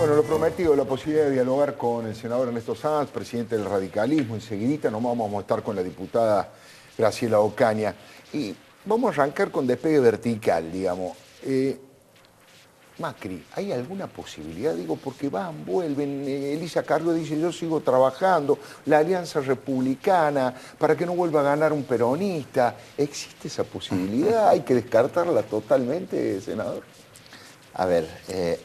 Bueno, lo prometido, la posibilidad de dialogar con el senador Ernesto Sanz, presidente del radicalismo. Enseguidita nos vamos a estar con la diputada Graciela Ocaña. Y vamos a arrancar con despegue vertical, digamos. Macri, ¿hay alguna posibilidad? Digo, porque van, vuelven. Elisa Carrió dice, yo sigo trabajando. La Alianza Republicana, para que no vuelva a ganar un peronista. ¿Existe esa posibilidad? ¿Hay que descartarla totalmente, senador? A ver,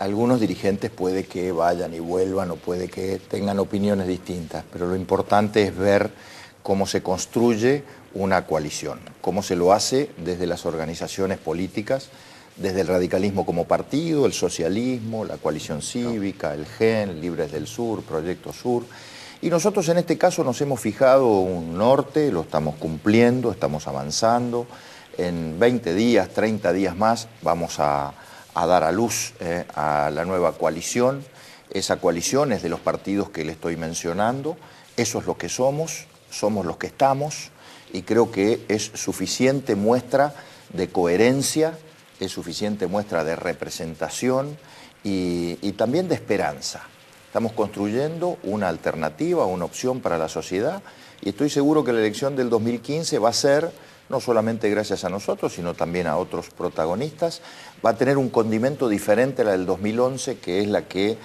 algunos dirigentes puede que vayan y vuelvan o puede que tengan opiniones distintas, pero lo importante es ver cómo se construye una coalición, cómo se lo hace desde las organizaciones políticas, desde el radicalismo como partido, el socialismo, la coalición cívica, el GEN, Libres del Sur, Proyecto Sur. Y nosotros en este caso nos hemos fijado un norte, lo estamos cumpliendo, estamos avanzando. En 20 días, 30 días más vamos a dar a luz a la nueva coalición. Esa coalición es de los partidos que le estoy mencionando. Eso es lo que somos los que estamos, y creo que es suficiente muestra de coherencia, es suficiente muestra de representación y también de esperanza. Estamos construyendo una alternativa, una opción para la sociedad, y estoy seguro que la elección del 2015 va a ser, no solamente gracias a nosotros, sino también a otros protagonistas, va a tener un condimento diferente a la del 2011, que es la que,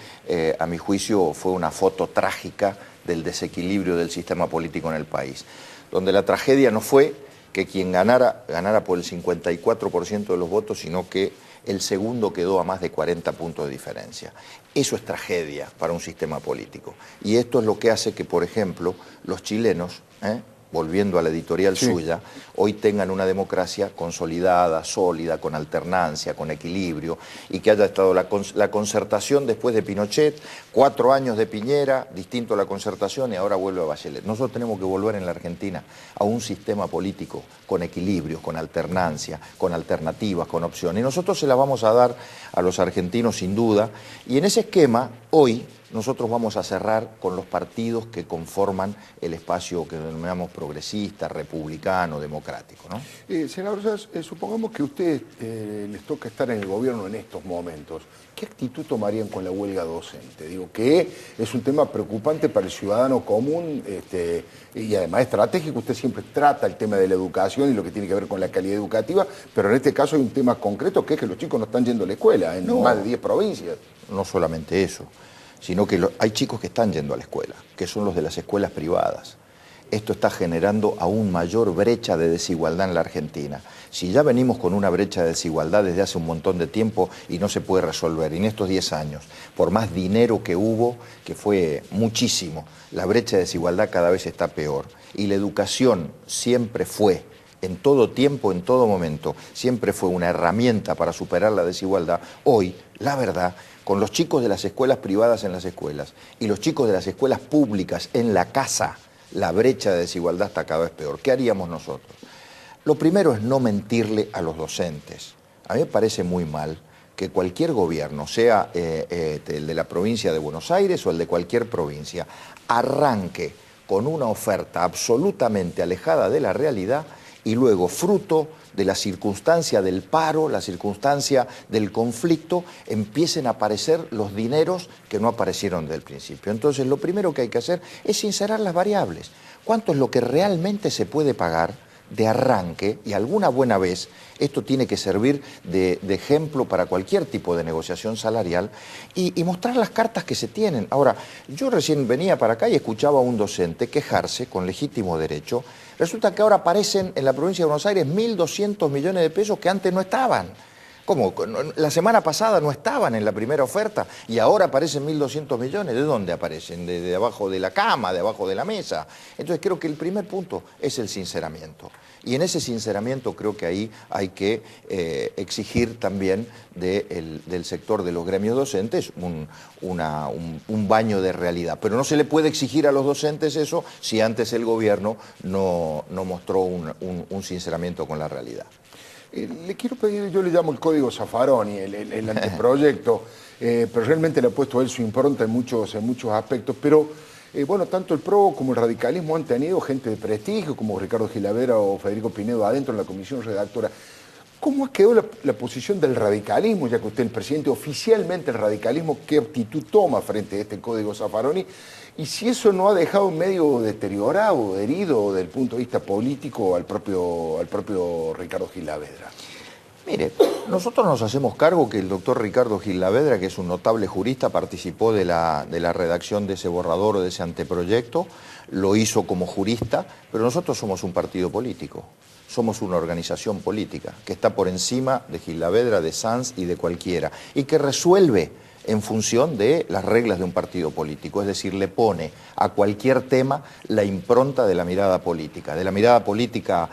a mi juicio, fue una foto trágica del desequilibrio del sistema político en el país, donde la tragedia no fue que quien ganara por el 54% de los votos, sino que el segundo quedó a más de 40 puntos de diferencia. Eso es tragedia para un sistema político. Y esto es lo que hace que, por ejemplo, los chilenos, volviendo a la editorial suya, hoy tengan una democracia consolidada, sólida, con alternancia, con equilibrio, y que haya estado la concertación después de Pinochet, 4 años de Piñera, distinto a la concertación, y ahora vuelve a Bachelet. Nosotros tenemos que volver en la Argentina a un sistema político con equilibrio, con alternancia, con alternativas, con opciones. Y nosotros se las vamos a dar a los argentinos sin duda, y en ese esquema, hoy, nosotros vamos a cerrar con los partidos que conforman el espacio que denominamos progresista, republicano, democrático, ¿no? Senador, supongamos que a ustedes les toca estar en el gobierno en estos momentos. ¿Qué actitud tomarían con la huelga docente? Digo, que es un tema preocupante para el ciudadano común y además estratégico. Usted siempre trata el tema de la educación y lo que tiene que ver con la calidad educativa, pero en este caso hay un tema concreto que es que los chicos no están yendo a la escuela en más de 10 provincias. No solamente eso, sino que hay chicos que están yendo a la escuela, que son los de las escuelas privadas. Esto está generando aún mayor brecha de desigualdad en la Argentina. Si ya venimos con una brecha de desigualdad desde hace un montón de tiempo y no se puede resolver, y en estos 10 años, por más dinero que hubo, que fue muchísimo, la brecha de desigualdad cada vez está peor. Y la educación siempre fue, en todo tiempo, en todo momento, siempre fue una herramienta para superar la desigualdad. Hoy, la verdad, con los chicos de las escuelas privadas en las escuelas y los chicos de las escuelas públicas en la casa, la brecha de desigualdad está cada vez peor. ¿Qué haríamos nosotros? Lo primero es no mentirle a los docentes. A mí me parece muy mal que cualquier gobierno, sea el de la provincia de Buenos Aires o el de cualquier provincia, arranque con una oferta absolutamente alejada de la realidad y luego, fruto de la circunstancia del paro, la circunstancia del conflicto, empiecen a aparecer los dineros que no aparecieron desde el principio. Entonces, lo primero que hay que hacer es sincerar las variables. ¿Cuánto es lo que realmente se puede pagar de arranque? Y alguna buena vez esto tiene que servir de ejemplo para cualquier tipo de negociación salarial y mostrar las cartas que se tienen. Ahora, yo recién venía para acá y escuchaba a un docente quejarse con legítimo derecho. Resulta que ahora aparecen en la provincia de Buenos Aires 1.200 millones de pesos que antes no estaban. ¿Cómo? La semana pasada no estaban en la primera oferta y ahora aparecen 1.200 millones. ¿De dónde aparecen? De abajo de la cama, de abajo de la mesa. Entonces creo que el primer punto es el sinceramiento. Y en ese sinceramiento creo que ahí hay que exigir también del sector de los gremios docentes un baño de realidad. Pero no se le puede exigir a los docentes eso si antes el gobierno no mostró un sinceramiento con la realidad. Le quiero pedir, yo le llamo el código Zaffaroni, el anteproyecto, pero realmente le ha puesto él su impronta en muchos aspectos, pero bueno, tanto el PRO como el radicalismo han tenido gente de prestigio, como Ricardo Gilavera o Federico Pinedo adentro en la comisión redactora. ¿Cómo ha quedado la posición del radicalismo, ya que usted es el presidente oficialmente del radicalismo, qué actitud toma frente a este código Zaffaroni? Y si eso no ha dejado medio deteriorado, herido desde el punto de vista político al propio Ricardo Gilavedra. Mire, nosotros nos hacemos cargo que el doctor Ricardo Gilavedra, que es un notable jurista, participó de la redacción de ese borrador o de ese anteproyecto, lo hizo como jurista, pero nosotros somos un partido político, somos una organización política que está por encima de Gilavedra, de Sanz y de cualquiera, y que resuelve en función de las reglas de un partido político, es decir, le pone a cualquier tema la impronta de la mirada política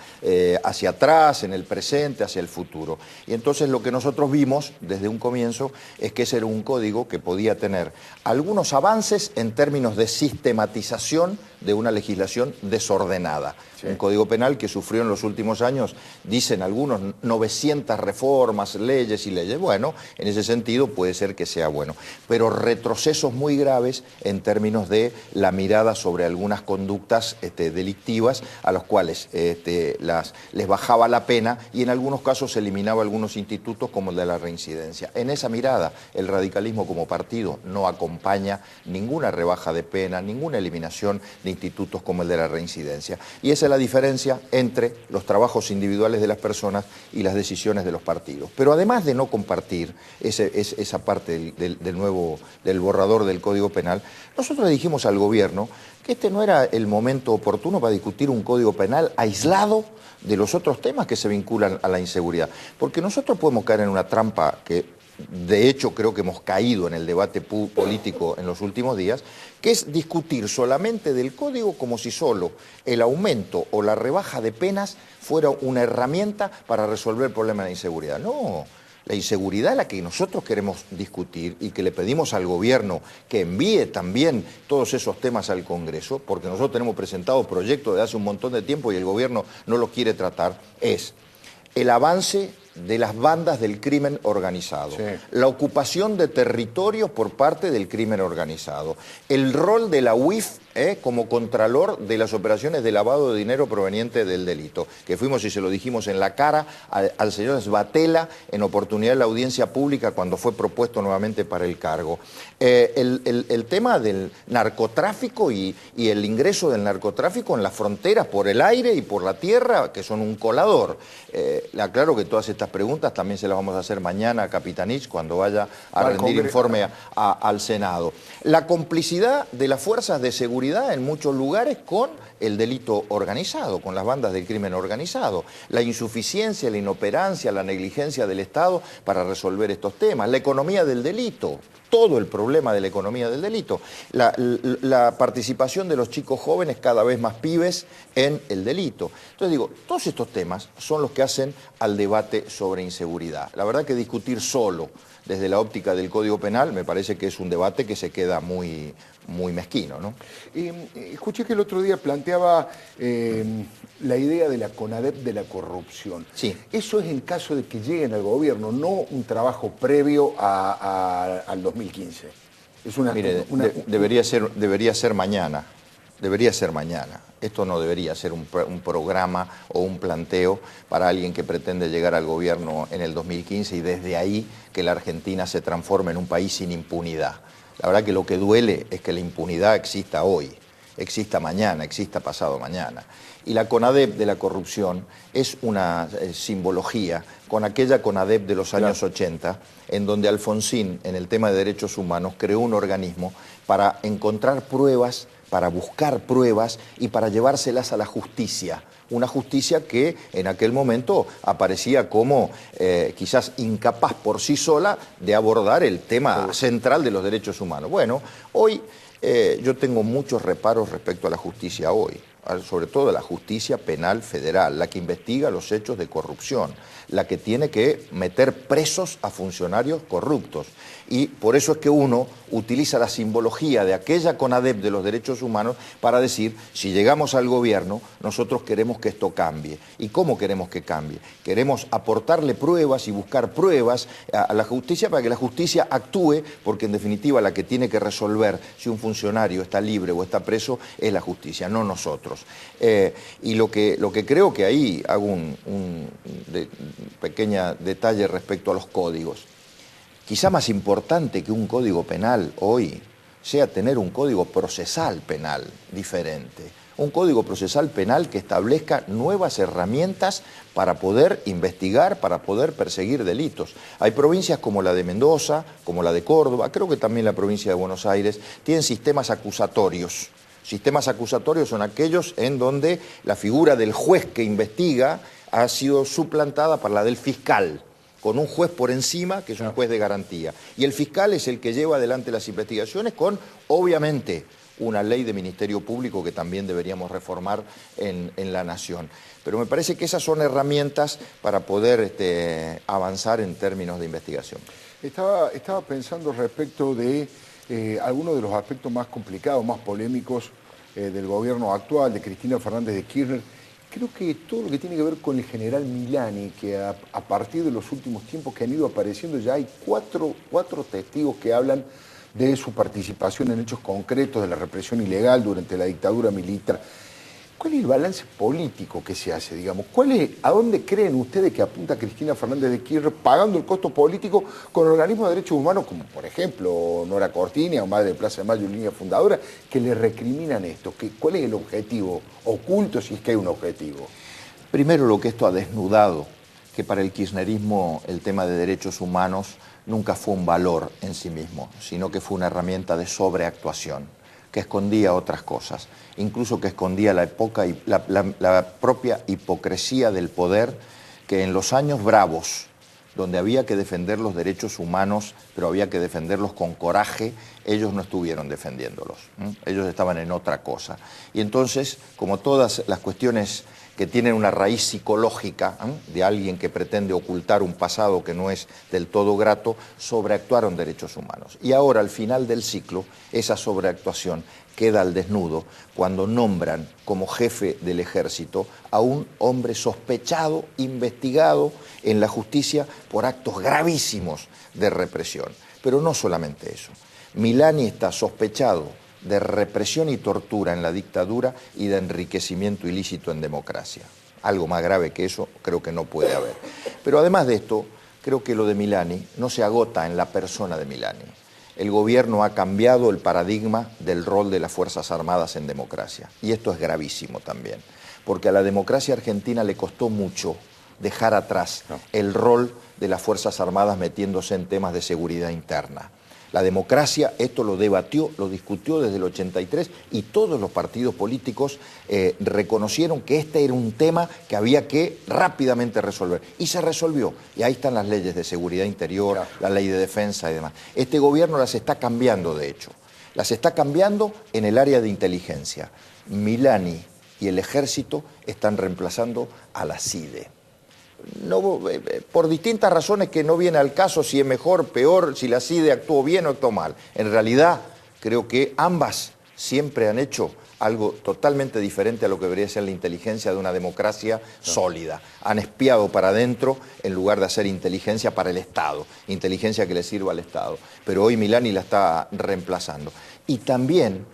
hacia atrás, en el presente, hacia el futuro. Y entonces lo que nosotros vimos desde un comienzo es que ese era un código que podía tener algunos avances en términos de sistematización de una legislación desordenada. Sí. Un código penal que sufrió en los últimos años, dicen algunos, 900 reformas, leyes y leyes. Bueno, en ese sentido puede ser que sea bueno, pero retrocesos muy graves en términos de la mirada sobre algunas conductas delictivas a los cuales les bajaba la pena y en algunos casos se eliminaba algunos institutos como el de la reincidencia. En esa mirada, el radicalismo como partido no acompaña ninguna rebaja de pena, ninguna eliminación de institutos como el de la reincidencia. Y esa es la diferencia entre los trabajos individuales de las personas y las decisiones de los partidos. Pero además de no compartir esa parte del borrador del Código Penal, nosotros le dijimos al gobierno que este no era el momento oportuno para discutir un Código Penal aislado de los otros temas que se vinculan a la inseguridad. Porque nosotros podemos caer en una trampa que de hecho creo que hemos caído en el debate político en los últimos días, que es discutir solamente del código como si solo el aumento o la rebaja de penas fuera una herramienta para resolver el problema de la inseguridad. No, la inseguridad es la que nosotros queremos discutir y que le pedimos al gobierno que envíe también todos esos temas al Congreso, porque nosotros tenemos presentado proyectos de hace un montón de tiempo y el gobierno no los quiere tratar, es el avance de las bandas del crimen organizado, sí, la ocupación de territorios por parte del crimen organizado, el rol de la UIF como contralor de las operaciones de lavado de dinero proveniente del delito, que fuimos y se lo dijimos en la cara al señor Sbatella en oportunidad de la audiencia pública cuando fue propuesto nuevamente para el cargo. El tema del narcotráfico y el ingreso del narcotráfico en las fronteras por el aire y por la tierra, que son un colador. Le aclaro que todas estas preguntas también se las vamos a hacer mañana a Capitanich cuando vaya a rendir informe al Senado. La complicidad de las fuerzas de seguridad en muchos lugares con el delito organizado, con las bandas del crimen organizado, la insuficiencia, la inoperancia, la negligencia del Estado para resolver estos temas, la economía del delito, todo el problema de la economía del delito, la participación de los chicos jóvenes, cada vez más pibes, en el delito. Entonces digo, todos estos temas son los que hacen al debate sobre inseguridad. La verdad que discutir solo desde la óptica del Código Penal me parece que es un debate que se queda muy mezquino, ¿no? Escuché que el otro día planteaba la idea de la CONADEP de la corrupción. Sí. Eso es en caso de que lleguen al gobierno, no un trabajo previo al 2015. Es Mire, debería ser mañana. Debería ser mañana. Esto no debería ser un programa o un planteo para alguien que pretende llegar al gobierno en el 2015 y desde ahí que la Argentina se transforme en un país sin impunidad. La verdad que lo que duele es que la impunidad exista hoy, exista mañana, exista pasado mañana. Y la CONADEP de la corrupción es una simbología con aquella CONADEP de los años 80, en donde Alfonsín, en el tema de derechos humanos, creó un organismo para encontrar pruebas, para buscar pruebas y para llevárselas a la justicia. Una justicia que en aquel momento aparecía como quizás incapaz por sí sola de abordar el tema central de los derechos humanos. Bueno, hoy yo tengo muchos reparos respecto a la justicia hoy, sobre todo a la justicia penal federal, la que investiga los hechos de corrupción, la que tiene que meter presos a funcionarios corruptos. Y por eso es que uno utiliza la simbología de aquella CONADEP de los derechos humanos para decir, si llegamos al gobierno, nosotros queremos que esto cambie. ¿Y cómo queremos que cambie? Queremos aportarle pruebas y buscar pruebas a la justicia para que la justicia actúe, porque en definitiva la que tiene que resolver si un funcionario está libre o está preso es la justicia, no nosotros. códigos. Y lo que creo que ahí hago un pequeño detalle respecto a los códigos. Quizá más importante que un código penal hoy sea tener un código procesal penal diferente. Un código procesal penal que establezca nuevas herramientas para poder investigar, para poder perseguir delitos. Hay provincias como la de Mendoza, como la de Córdoba, creo que también la provincia de Buenos Aires, tienen sistemas acusatorios. Sistemas acusatorios son aquellos en donde la figura del juez que investiga ha sido suplantada por la del fiscal, con un juez por encima, que es un juez de garantía. Y el fiscal es el que lleva adelante las investigaciones con, obviamente, una ley de Ministerio Público que también deberíamos reformar en la Nación. Pero me parece que esas son herramientas para poder avanzar en términos de investigación. Estaba pensando respecto de algunos de los aspectos más complicados, más polémicos del gobierno actual, de Cristina Fernández de Kirchner. Creo que todo lo que tiene que ver con el general Milani, que a partir de los últimos tiempos que han ido apareciendo, ya hay cuatro testigos que hablan de su participación en hechos concretos de la represión ilegal durante la dictadura militar. ¿Cuál es el balance político que se hace, digamos? ¿A dónde creen ustedes que apunta Cristina Fernández de Kirchner pagando el costo político con organismos de derechos humanos como, por ejemplo, Nora Cortiña o Madre de Plaza de Mayo, línea fundadora, que le recriminan esto? ¿Cuál es el objetivo oculto, si es que hay un objetivo? Primero, lo que esto ha desnudado, que para el kirchnerismo el tema de derechos humanos nunca fue un valor en sí mismo, sino que fue una herramienta de sobreactuación, que escondía otras cosas, incluso que escondía la propia hipocresía del poder, que en los años bravos, donde había que defender los derechos humanos, pero había que defenderlos con coraje, ellos no estuvieron defendiéndolos, ellos estaban en otra cosa. Y entonces, como todas las cuestiones que tienen una raíz psicológica de alguien que pretende ocultar un pasado que no es del todo grato, sobreactuaron derechos humanos. Y ahora, al final del ciclo, esa sobreactuación queda al desnudo cuando nombran como jefe del ejército a un hombre sospechado, investigado en la justicia por actos gravísimos de represión. Pero no solamente eso. Milani está sospechado de represión y tortura en la dictadura y de enriquecimiento ilícito en democracia. Algo más grave que eso creo que no puede haber. Pero además de esto, creo que lo de Milani no se agota en la persona de Milani. El gobierno ha cambiado el paradigma del rol de las Fuerzas Armadas en democracia. Y esto es gravísimo también, porque a la democracia argentina le costó mucho dejar atrás el rol de las Fuerzas Armadas metiéndose en temas de seguridad interna. La democracia esto lo debatió, lo discutió desde el 83 y todos los partidos políticos reconocieron que este era un tema que había que rápidamente resolver. Y se resolvió. Y ahí están las leyes de seguridad interior, la ley de defensa y demás. Este gobierno las está cambiando, de hecho. Las está cambiando en el área de inteligencia. Milani y el ejército están reemplazando a la CIDE. No, por distintas razones que no viene al caso si es mejor, peor, si la CIDE actuó bien o actuó mal. En realidad, creo que ambas siempre han hecho algo totalmente diferente a lo que debería ser la inteligencia de una democracia sólida. Han espiado para adentro en lugar de hacer inteligencia para el Estado, inteligencia que le sirva al Estado. Pero hoy Milani la está reemplazando. Y también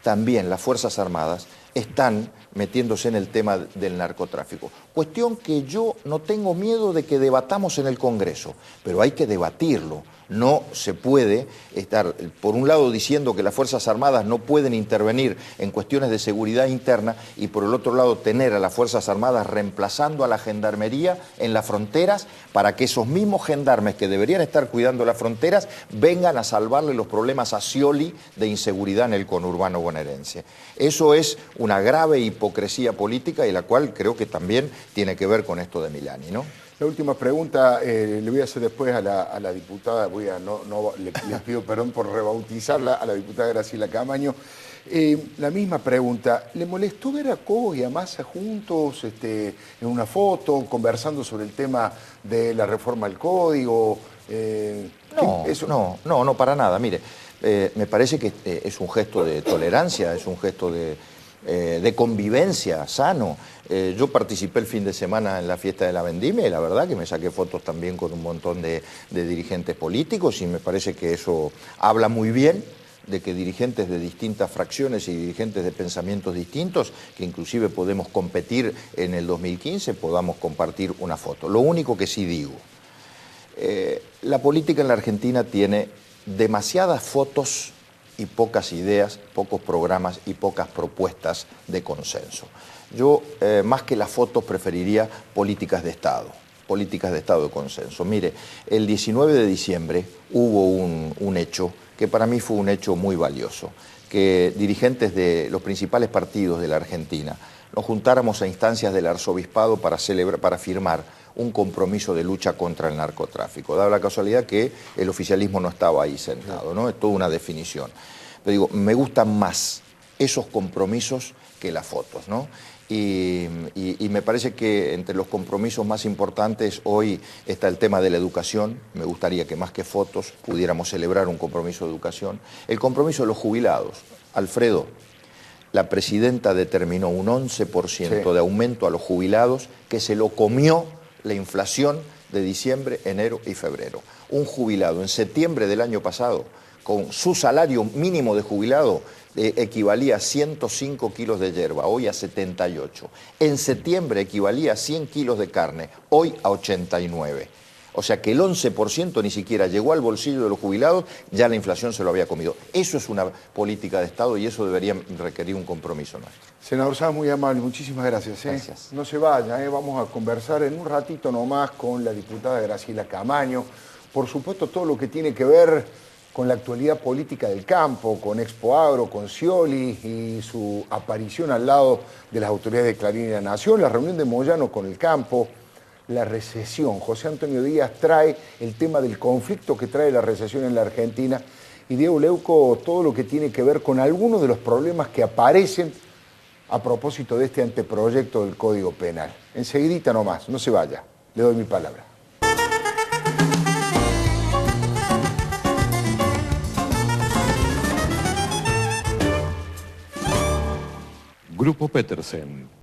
las Fuerzas Armadas están metiéndose en el tema del narcotráfico. Cuestión que yo no tengo miedo de que debatamos en el Congreso, pero hay que debatirlo. No se puede estar, por un lado, diciendo que las Fuerzas Armadas no pueden intervenir en cuestiones de seguridad interna y por el otro lado tener a las Fuerzas Armadas reemplazando a la Gendarmería en las fronteras para que esos mismos gendarmes que deberían estar cuidando las fronteras vengan a salvarle los problemas a Scioli de inseguridad en el conurbano bonaerense. Eso es una grave hipocresía política y la cual creo que también tiene que ver con esto de Milani, ¿no? La última pregunta le voy a hacer después a la diputada, le pido perdón por rebautizarla, a la diputada Graciela Camaño. La misma pregunta, ¿le molestó ver a Cobos y a Massa juntos en una foto, conversando sobre el tema de la reforma al código? No, para nada. Mire, me parece que es un gesto de tolerancia, es un gesto de convivencia sano. Yo participé el fin de semana en la fiesta de la Vendimia y la verdad que me saqué fotos también con un montón de dirigentes políticos y me parece que eso habla muy bien de que dirigentes de distintas fracciones y dirigentes de pensamientos distintos, que inclusive podemos competir en el 2015, podamos compartir una foto. Lo único que sí digo, la política en la Argentina tiene demasiadas fotos y pocas ideas, pocos programas y pocas propuestas de consenso. Yo, más que las fotos, preferiría políticas de Estado de consenso. Mire, el 19 de diciembre hubo un hecho que para mí fue un hecho muy valioso, que dirigentes de los principales partidos de la Argentina nos juntáramos a instancias del arzobispado para firmar un compromiso de lucha contra el narcotráfico. Dada la casualidad que el oficialismo no estaba ahí sentado, ¿no? Es toda una definición. Pero digo, me gustan más esos compromisos que las fotos, ¿no? Y me parece que entre los compromisos más importantes hoy está el tema de la educación. Me gustaría que más que fotos pudiéramos celebrar un compromiso de educación. El compromiso de los jubilados. Alfredo, la presidenta determinó un 11% de aumento a los jubilados que se lo comió la inflación de diciembre, enero y febrero. Un jubilado en septiembre del año pasado, con su salario mínimo de jubilado, equivalía a 105 kilos de yerba, hoy a 78. En septiembre equivalía a 100 kilos de carne, hoy a 89. O sea que el 11% ni siquiera llegó al bolsillo de los jubilados, ya la inflación se lo había comido. Eso es una política de Estado y eso debería requerir un compromiso nuestro. Senador Sá, muy amable, muchísimas gracias. Gracias. No se vaya, vamos a conversar en un ratito nomás con la diputada Graciela Camaño. Por supuesto, todo lo que tiene que ver con la actualidad política del campo, con Expo Agro, con Scioli y su aparición al lado de las autoridades de Clarín y La Nación, la reunión de Moyano con el campo, la recesión. José Antonio Díaz trae el tema del conflicto que trae la recesión en la Argentina y Diego Leuco todo lo que tiene que ver con algunos de los problemas que aparecen a propósito de este anteproyecto del Código Penal. Enseguidita nomás, no se vaya, le doy mi palabra. Grupo Petersen